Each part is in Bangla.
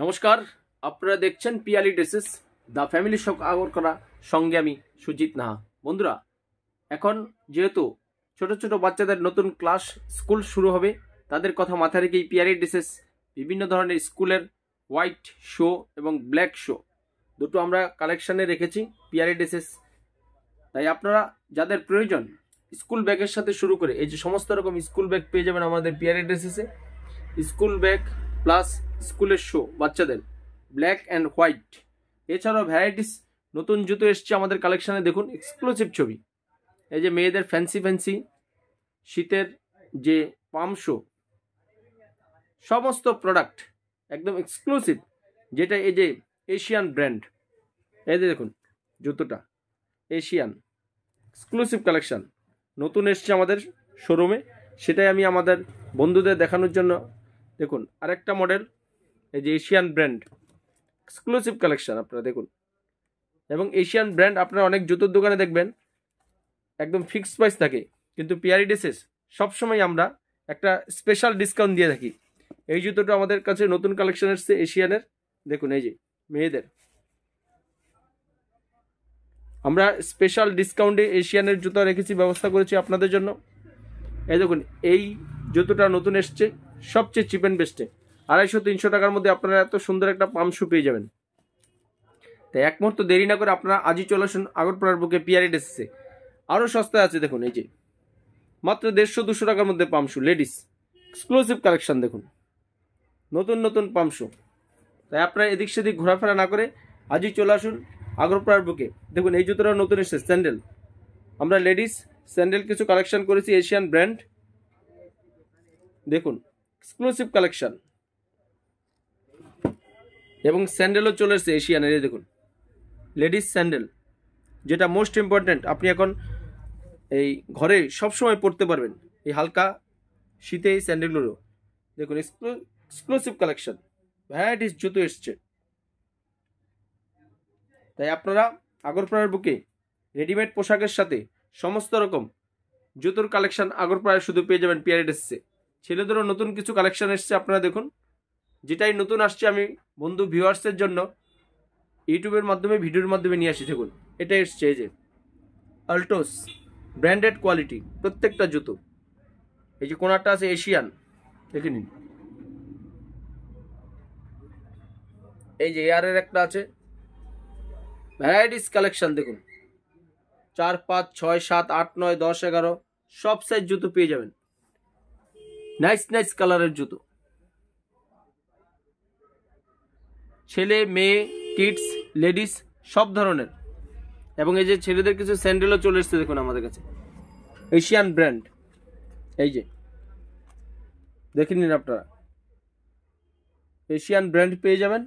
নমস্কার, আপনারা দেখছেন Piyali dresses the family shop Agartala, সঙ্গে আমি সুজিত নাহা। বন্ধুরা, এখন যেহেতু ছোট ছোট বাচ্চাদের নতুন ক্লাস স্কুল শুরু হবে, তাদের কথা মাথায় রেখেই পিয়ালি ড্রেসেস বিভিন্ন ধরনের স্কুলের হোয়াইট শো এবং ব্ল্যাক শো দুটো আমরা কালেকশানে রেখেছি পিয়ালি ড্রেসেস। তাই আপনারা যাদের প্রয়োজন স্কুল ব্যাগের সাথে শুরু করে এই যে সমস্ত রকম স্কুল ব্যাগ পেয়ে যাবেন আমাদের পিয়ালি ড্রেসেসে। স্কুল ব্যাগ প্লাস স্কুলের শো বাচ্চাদের ব্ল্যাক অ্যান্ড হোয়াইট, এছাড়াও ভ্যারাইটিস নতুন জুতো এসছে আমাদের কালেকশানে। দেখুন এক্সক্লুসিভ ছবি, এই যে মেয়েদের ফ্যান্সি ফ্যান্সি শীতের যে পাম শো, সমস্ত প্রোডাক্ট একদম এক্সক্লুসিভ, যেটা এই যে এশিয়ান ব্র্যান্ড। এই যে দেখুন জুতোটা এশিয়ান এক্সক্লুসিভ কালেকশান নতুন এসছে আমাদের শোরুমে, সেটাই আমি আমাদের বন্ধুদের দেখানোর জন্য। দেখুন আরেকটা মডেল, এই যে এশিয়ান ব্র্যান্ড এক্সক্লুসিভ কালেকশান আপনারা দেখুন। এবং এশিয়ান ব্র্যান্ড আপনারা অনেক জুতোর দোকানে দেখবেন একদম ফিক্সড প্রাইস থাকে, কিন্তু পিয়ালি ড্রেসেস সবসময় আমরা একটা স্পেশাল ডিসকাউন্ট দিয়ে থাকি। এই জুতোটা আমাদের কাছে নতুন কালেকশন এসছে এশিয়ানের। দেখুন এই যে মেয়েদের আমরা স্পেশাল ডিসকাউন্টে এশিয়ানের জুতো রেখেছি, ব্যবস্থা করেছি আপনাদের জন্য। এই দেখুন এই জুতোটা নতুন এসছে সবচেয়ে চিপ অ্যান্ড বেস্টে, 250-300 টাকার মধ্যে আপনারা এত সুন্দর একটা পাম শু পেয়ে যাবেন। তাই এক মুহূর্ত দেরি না করে আপনারা আজই চলে আসুন আগরতলার বুকে পিয়ালি ড্রেসেসে। আরও সস্তায় আছে দেখুন, এই যে মাত্র 150-200 টাকার মধ্যে পাম শু লেডিস এক্সক্লুসিভ কালেকশন। দেখুন নতুন নতুন পাম শু। তাই আপনারা এদিক সেদিক ঘোরাফেরা না করে আজই চলে আসুন আগরতলার বুকে। দেখুন এই জুতোটা নতুন এসেছে স্যান্ডেল, আমরা লেডিস স্যান্ডেল কিছু কালেকশন করেছি এশিয়ান ব্র্যান্ড। দেখুন এক্সক্লুসিভ কালেকশন, এবং স্যান্ডেলও চলে এসেছে এশিয়ানের। এই দেখুন লেডিস স্যান্ডেল, যেটা মোস্ট ইম্পর্ট্যান্ট, আপনি এখন এই ঘরে সবসময় পরতে পারবেন এই হালকা শীতে এই স্যান্ডেলগুলো। দেখুন এক্সক্লুসিভ কালেকশন, ভ্যারাইটিস জুতো এসছে। তাই আপনারা আগরতলার বুকে রেডিমেড পোশাকের সাথে সমস্ত রকম জুতোর কালেকশন আগরতলায় শুধু পেয়ে যাবেন পিয়ালি ড্রেসে। ছেলেদেরও নতুন কিছু কালেকশন এসছে, আপনারা দেখুন। যেটাই নতুন আসছে আমি বন্ধু ভিউয়ার্সের জন্য ইউটিউবের মাধ্যমে ভিডিওর মাধ্যমে নিয়ে আসি। দেখুন এটা এসছে এই যে আল্টোস ব্র্যান্ডেড কোয়ালিটি প্রত্যেকটা জুতো। এই যে কোনারটা আছে এশিয়ান, দেখে নিন। এই যে এয়ারের একটা আছে, ভ্যারাইটিস কালেকশন দেখুন। 4, 5, 6, 7, 8, 9, 10, 11 সব সাইজ জুতো পেয়ে যাবেন। নাইস নাইস কালারের জুতো, ছেলে মেয়ে কিডস লেডিস সব ধরনের। এবং এই যে ছেলেদের কিছু স্যান্ডেলও চলে এসছে দেখুন আমাদের কাছে এশিয়ান ব্র্যান্ড। এই যে দেখে নিন আপনারা, এশিয়ান ব্র্যান্ড পেয়ে যাবেন।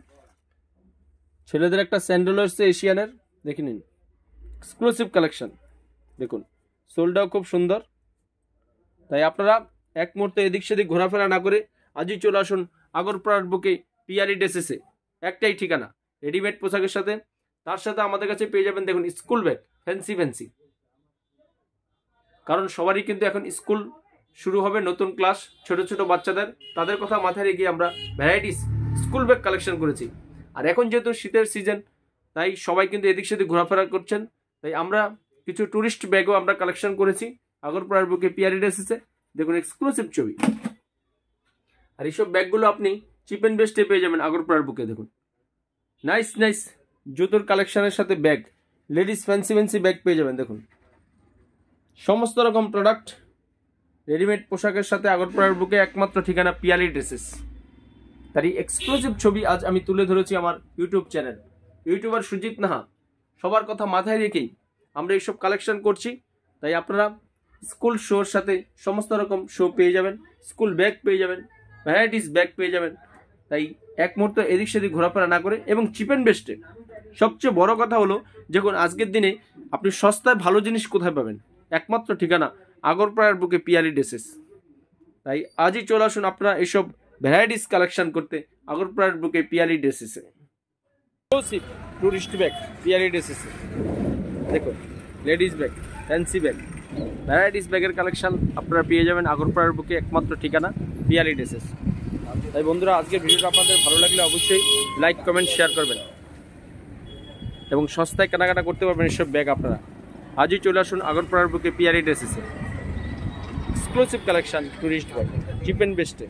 ছেলেদের একটা স্যান্ডেলও এসছে এশিয়ানের, দেখে নিন এক্সক্লুসিভ কালেকশন। দেখুন সোলটাও খুব সুন্দর। তাই আপনারা এক মুহূর্তে এদিক সেদিক ঘোরাফেরা না করে আজই চলে আসুন আগরতলার বুকে পিয়ালি ড্রেসেসে। একটাই ঠিকানা, রেডিমেড পোশাকের সাথে তার সাথে আমাদের কাছে পেয়ে যাবেন দেখুন স্কুল ব্যাগ ফ্যান্সি ফ্যান্সি। কারণ সবারই কিন্তু এখন স্কুল শুরু হবে, নতুন ক্লাস ছোট ছোট বাচ্চাদের, তাদের কথা মাথায় রেখে আমরা ভ্যারাইটিস স্কুল ব্যাগ কালেকশন করেছি। আর এখন যেহেতু শীতের সিজন, তাই সবাই কিন্তু এদিক সেদিক ঘোরাফেরা করছেন। তাই আমরা কিছু ট্যুরিস্ট ব্যাগও আমরা কালেকশন করেছি আগরতলার বুকে পিয়ালি ড্রেসেসে। দেখুন এক্সক্লুসিভ ছবি। আর এইসব ব্যাগগুলো আপনি চিপ অ্যান্ড বেস্টে পেয়ে যাবেন আগরতলার বুকে। দেখুন নাইস নাইস জুতোর কালেকশনের সাথে bag, ladies fancy fancy bag পেয়ে যাবেন। দেখুন সমস্ত রকম প্রোডাক্ট রেডিমেড পোশাকের সাথে আগরতলার বুকে একমাত্র ঠিকানা পিয়ালি ড্রেসেস। তারই এক্সক্লুসিভ ছবি আজ আমি তুলে ধরেছি আমার YouTube channel YouTuber Sujit Naha. সবার কথা মাথায় রেখেই আমরা এইসব কালেকশন করছি। তাই আপনারা স্কুল শোর সাথে সমস্ত রকম শো পেয়ে যাবেন, স্কুল ব্যাগ পেয়ে যাবেন, ভ্যারাইটিস ব্যাগ পেয়ে যাবেন। তাই এক মুহূর্ত এদিক সেদিক ঘোরাফেরা না করে, এবং চিপ অ্যান্ড বেস্টে সবচেয়ে বড় কথা হলো দেখুন আজকের দিনে আপনি সস্তায় ভালো জিনিস কোথায় পাবেন, একমাত্র ঠিকানা আগরতলার বুকে পিয়ালি ড্রেসেস। তাই আজই চলে আসুন আপনারা এইসব ভ্যারাইটিস কালেকশন করতে আগরতলার বুকে পিয়ালি ড্রেসেসে। টুরিস্ট ব্যাগ পিয়ালি ড্রেসেসে দেখুন, ladies bag fancy bag varieties ব্যাগের কালেকশন আপনারা পেয়ে যাবেন আগরতলার বুকে একমাত্র ঠিকানা পিয়ালি ড্রেসেস। তাই বন্ধুরা, আজকের ভিডিওটা আপনাদের ভালো লাগলে অবশ্যই লাইক কমেন্ট শেয়ার করবেন এবং সস্তায় কেনাকাটা করতে পারবেন এসব ব্যাগ আপনারা। আজই চলে আসুন আগরপাড়ার বুকে পিআরই ড্রেসেসে। Exclusive collection, tourist bag, cheap and বেস্টে।